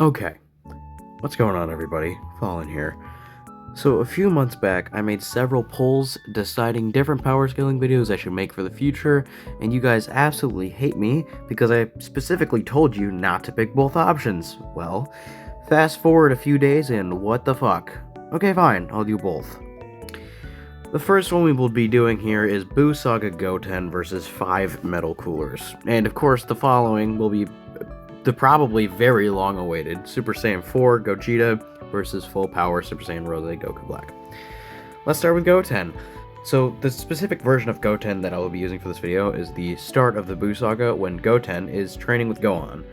Okay, what's going on, everybody? Fallen here. So, a few months back, I made several polls deciding different power scaling videos I should make for the future, and you guys absolutely hate me because I specifically told you not to pick both options. Well, fast forward a few days, and what the fuck? Okay, fine, I'll do both. The first one we will be doing here is Buu Saga Goten versus 5 metal coolers, and of course, the following will be the probably very long-awaited Super Saiyan 4 Gogeta versus full power Super Saiyan Rose Goku Black. Let's start with Goten. So the specific version of Goten that I will be using for this video is the start of the Buu Saga when Goten is training with Gohan.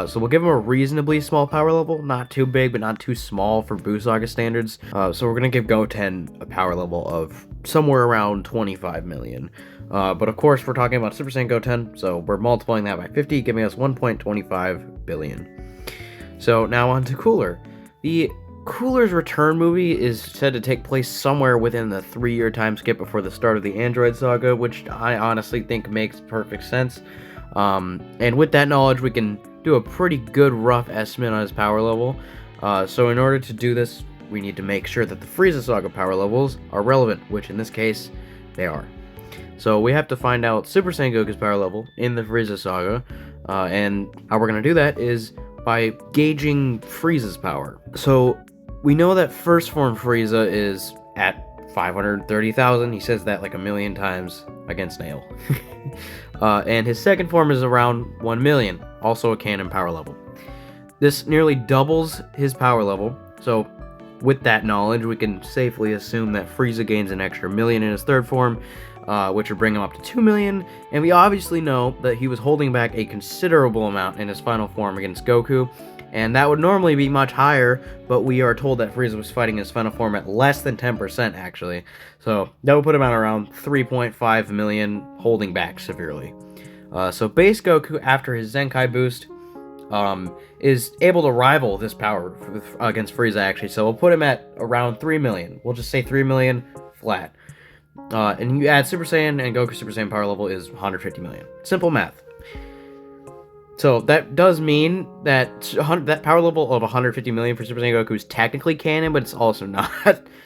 So we'll give him a reasonably small power level, not too big but not too small for Buu Saga standards. So we're going to give Goten a power level of somewhere around 25 million. But of course we're talking about Super Saiyan Goten, so we're multiplying that by 50, giving us 1.25 billion. So now on to Cooler. The Cooler's Return movie is said to take place somewhere within the 3-year time skip before the start of the Android Saga, which I honestly think makes perfect sense. And with that knowledge, we can do a pretty good rough estimate on his power level. So in order to do this, we need to make sure that the Frieza Saga power levels are relevant, which in this case, they are. So we have to find out Super Saiyan Goku's power level in the Frieza Saga, and how we're going to do that is by gauging Frieza's power. So we know that first form Frieza is at 530,000. He says that like a million times against Nail. And his second form is around 1 million, also a canon power level. This nearly doubles his power level, so with that knowledge, we can safely assume that Frieza gains an extra million in his third form, which would bring him up to 2 million, and we obviously know that he was holding back a considerable amount in his final form against Goku, and that would normally be much higher, but we are told that Frieza was fighting his final form at less than 10% actually, so that would put him at around 3.5 million, holding back severely. So base Goku, after his Zenkai boost, is able to rival this power against Frieza actually, so we'll put him at around 3 million. We'll just say 3 million flat. And you add Super Saiyan, and Goku Super Saiyan power level is 150 million. Simple math. So that does mean that that power level of 150 million for Super Saiyan Goku is technically canon, but it's also not,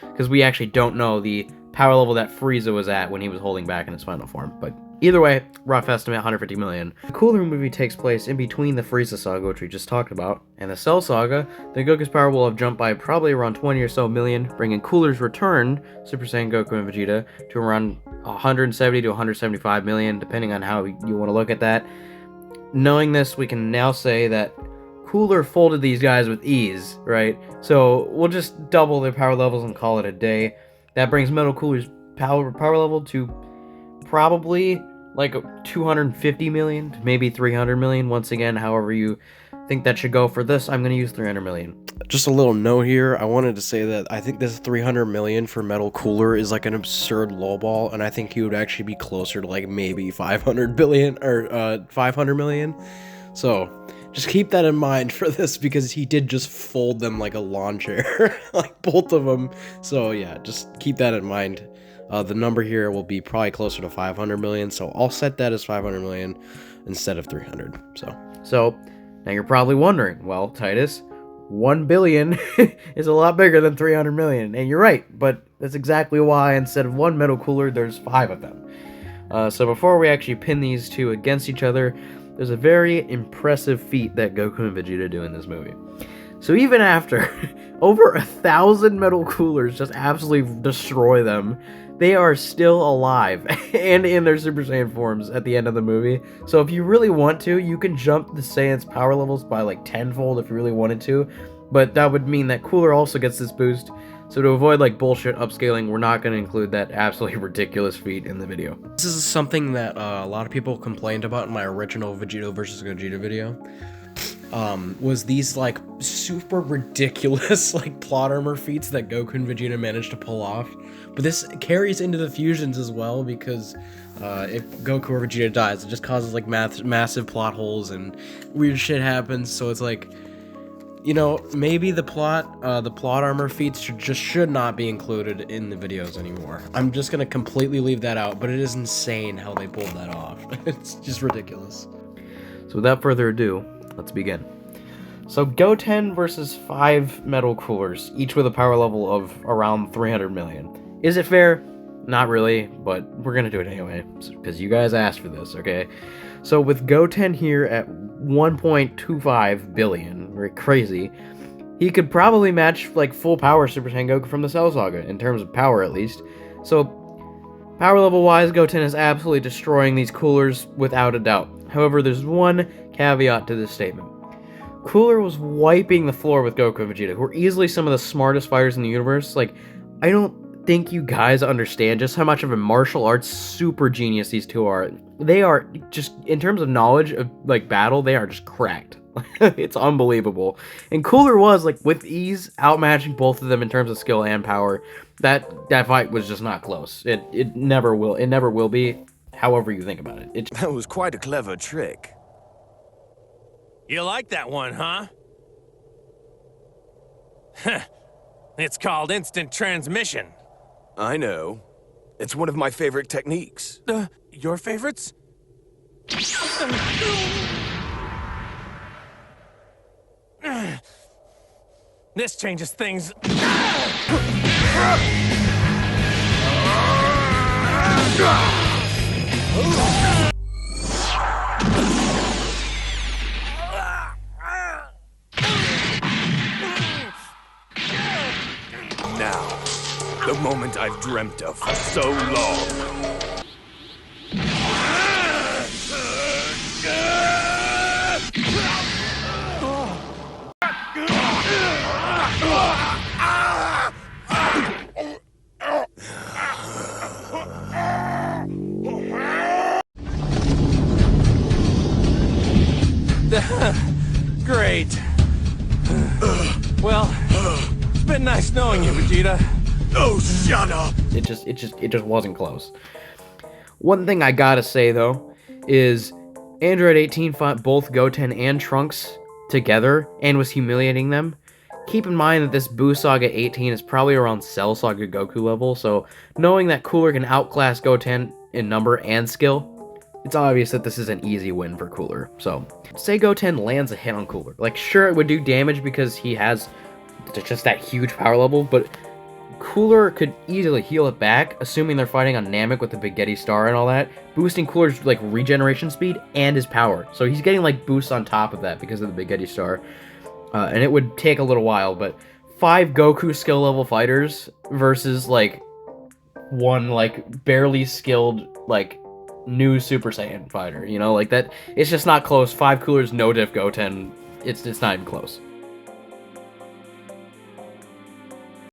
because we actually don't know the power level that Frieza was at when he was holding back in his final form. But either way, rough estimate, 150 million. The Cooler movie takes place in between the Frieza Saga, which we just talked about, and the Cell Saga. Then Goku's power will have jumped by probably around 20 or so million, bringing Cooler's Return, Super Saiyan Goku and Vegeta, to around 170 to 175 million, depending on how you want to look at that. Knowing this, we can now say that Cooler folded these guys with ease, right? So we'll just double their power levels and call it a day. That brings Metal Cooler's power level to probably like 250 million, maybe 300 million. Once again, however you think that should go for this, I'm going to use 300 million. Just a little note here, I wanted to say that I think this 300 million for Metal Cooler is like an absurd lowball, and I think he would actually be closer to like maybe 500 billion or 500 million. So just keep that in mind for this, because he did just fold them like a lawn chair, like both of them. So yeah, just keep that in mind. The number here will be probably closer to 500 million, so I'll set that as 500 million instead of 300. So now you're probably wondering, well, Titus, 1 billion is a lot bigger than 300 million, and you're right, but that's exactly why instead of 1 Metal Cooler, there's 5 of them. So before we actually pin these two against each other, there's a very impressive feat that Goku and Vegeta do in this movie. So even after over 1,000 Metal Coolers just absolutely destroy them, they are still alive and in their Super Saiyan forms at the end of the movie. So if you really want to, you can jump the Saiyan's power levels by like tenfold if you really wanted to. But that would mean that Cooler also gets this boost. So to avoid like bullshit upscaling, we're not going to include that absolutely ridiculous feat in the video. This is something that a lot of people complained about in my original Vegeta versus Gogeta video. Was these like super ridiculous like plot armor feats that Goku and Vegeta managed to pull off. But this carries into the fusions as well, because if Goku or Vegeta dies, it just causes like massive plot holes and weird shit happens. So it's like, you know, maybe the plot armor feats should not be included in the videos anymore. I'm just gonna completely leave that out, but it is insane how they pulled that off. It's just ridiculous. So without further ado, let's begin. So Goten versus 5 metal coolers, each with a power level of around 300 million. Is it fair? Not really, but we're gonna do it anyway, because you guys asked for this, okay? So with Goten here at 1.25 billion, very crazy, he could probably match like full power Super Saiyan Goku from the Cell Saga, in terms of power at least. So power level wise, Goten is absolutely destroying these coolers without a doubt. However, there's one caveat to this statement. Cooler was wiping the floor with Goku and Vegeta, who are easily some of the smartest fighters in the universe. Like, I don't think you guys understand just how much of a martial arts super genius these two are. They are just, in terms of knowledge of, like, battle, they are just cracked. It's unbelievable. And Cooler was, like, with ease, outmatching both of them in terms of skill and power. That fight was just not close. It never will. It never will be, however you think about it. That was quite a clever trick. You like that one, huh? It's called instant transmission. I know. It's one of my favorite techniques. Your favorites? This changes things. Now, the moment I've dreamt of for so long. Great. Well, it's been nice knowing you, Vegeta. Oh, shut up! It just wasn't close. One thing I gotta say though is Android 18 fought both Goten and Trunks together and was humiliating them. Keep in mind that this Buu Saga 18 is probably around Cell Saga Goku level, so knowing that Cooler can outclass Goten in number and skill, it's obvious that this is an easy win for Cooler. So, say Goten lands a hit on Cooler. Like, sure, it would do damage because he has just that huge power level, but Cooler could easily heal it back, assuming they're fighting on Namek with the Big Getty Star and all that, boosting Cooler's, like, regeneration speed and his power. So he's getting, like, boosts on top of that because of the Big Getty Star. And it would take a little while, but 5 Goku skill level fighters versus, like, one, like, barely skilled, like, new Super Saiyan fighter, you know? Like, that, it's just not close. 5 Coolers, no diff Goten, it's not even close.